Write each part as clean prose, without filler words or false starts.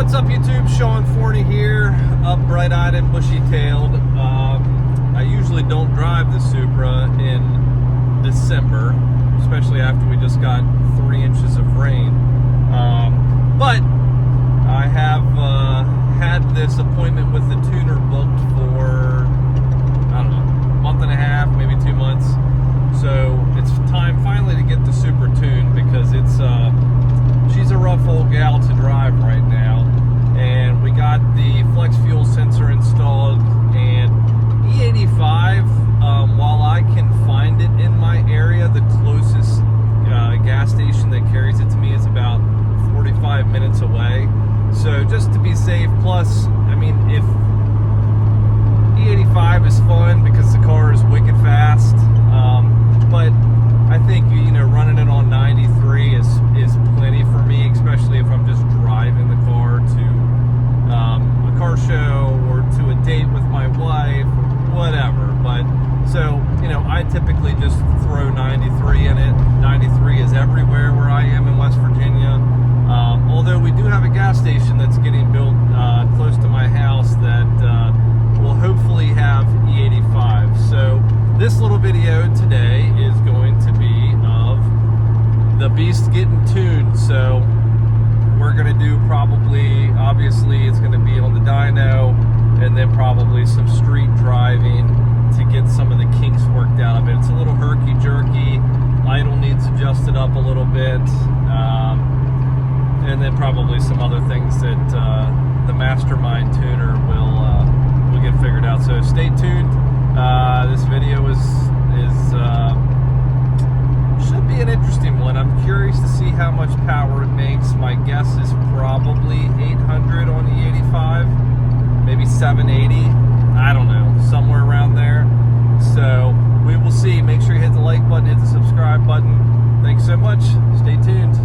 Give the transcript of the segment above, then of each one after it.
What's up, YouTube? Sean Forney here, up bright-eyed and bushy-tailed. I usually don't drive the Supra in December, especially after we just got 3 inches of rain. But I have had this appointment with the tuner booked for, I don't know, a month and a half, maybe 2 months. So it's time finally to get the Supra tuned, because it's she's a rough old gal to drive right now. And we got the flex fuel sensor installed, and E85, while I can find it in my area, the closest gas station that carries it to me is about 45 minutes away. So just to be safe, plus, I mean, if E85 is fun because the car is wicked fast, but I think, you know, running it on 93 is plenty for me, especially if I'm just driving the car to a car show or to a date with my wife or whatever. But so, you know, I typically just throw 93 in it. 93 is everywhere where I am in West Virginia. Although we do have a gas station that's getting built close to my house that will hopefully have E85. So this little video today is going to be of the beast getting tuned. So we're going to do probably, obviously it's going to be on the dyno, and then probably some street driving to get some of the kinks worked out of it. It's a little herky-jerky. Idle needs adjusted up a little bit. And then probably some other things that the mastermind tuner will get figured out. So stay tuned. This video is should be an interesting one. I'm curious to see how much power it makes. My guess is probably 800 on the 85, maybe 780. I don't know, somewhere around there. So we will see. Make sure you hit the like button, hit the subscribe button. Thanks so much. Stay tuned.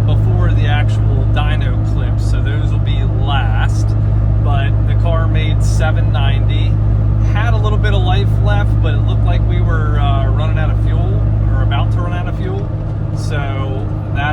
Before the actual dyno clips, so those will be last. But the car made 790, had a little bit of life left, but it looked like we were running out of fuel, or about to run out of fuel. So that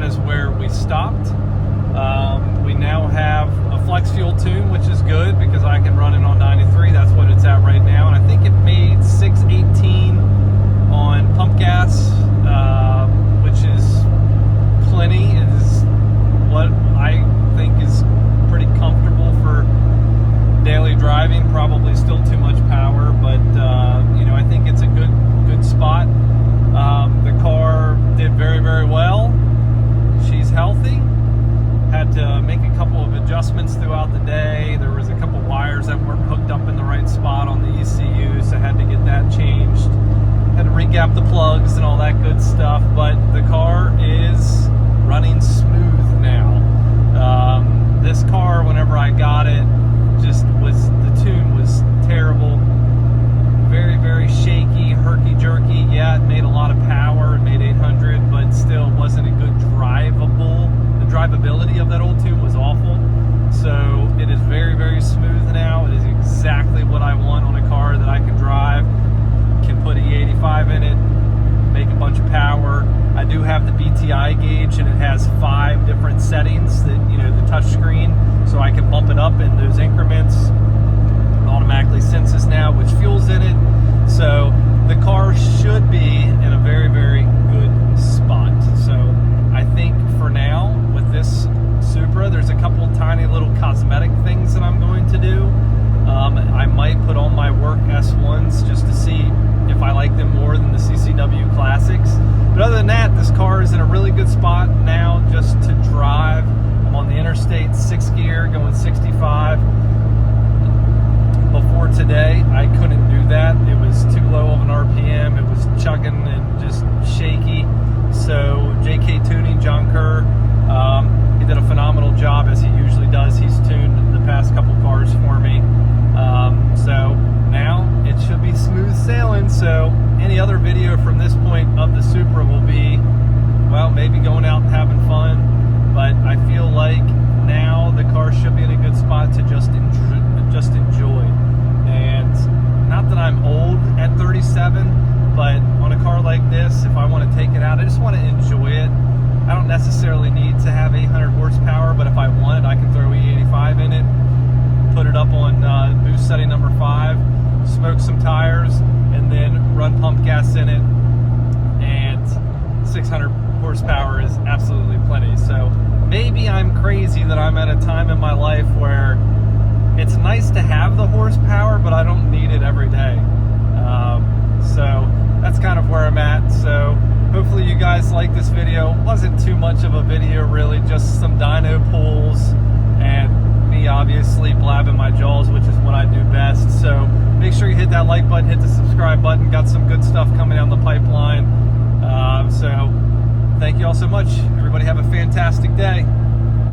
stuff, but the car is running smooth now. This car, whenever I got it, just was, the tune was terrible. Very, very shaky, herky-jerky. Yeah, it made a lot of power. It made 800, but still wasn't a good drivable. The drivability of that old tune was awful. So it is very, very smooth now. It is exactly what I want on a car that I can drive. Can put E85 in it, make a bunch of power. I do have the BTI gauge, and it has 5 different settings that, you know, the touch screen, so I can bump it up in those increments. It automatically senses now which fuel's in it. So the car should be in a very, very good spot. So I think for now, with this Supra, there's a couple tiny little cosmetic things that I'm going to do. I might put on my work S1s just to see if I like them more than the CCW Classics. But other than that, this car is in a really good spot now just to drive. I'm on the interstate 6th gear going 65. Before today, I couldn't do that. It was too low of an RPM. It was chugging and just shaky. So JK Tuning, John Kerr, he did a phenomenal job, as he usually does. He's tuned the past couple cars for me. So now it should be smooth sailing. So any other video from this point of the Supra will be, well, maybe going out and having fun. But I feel like now the car should be in a good spot to just enjoy. And not that I'm old at 37, but on a car like this, if I want to take it out, I just want to enjoy it. I don't necessarily need to have 800 horsepower, but if I want it, I can throw E85 in it, put it up on boost setting number 5, smoke some tires, and then run pump gas in it, and 600 horsepower is absolutely plenty. So maybe I'm crazy that I'm at a time in my life where it's nice to have the horsepower, but I don't need it every day. So that's kind of where I'm at. So hopefully you guys like this video. It wasn't too much of a video, really, just some dyno pulls and me obviously blabbing my jaws, which is what I do best. So make sure you hit that like button, hit the subscribe button. Got some good stuff coming down the pipeline. So thank you all so much. Everybody have a fantastic day.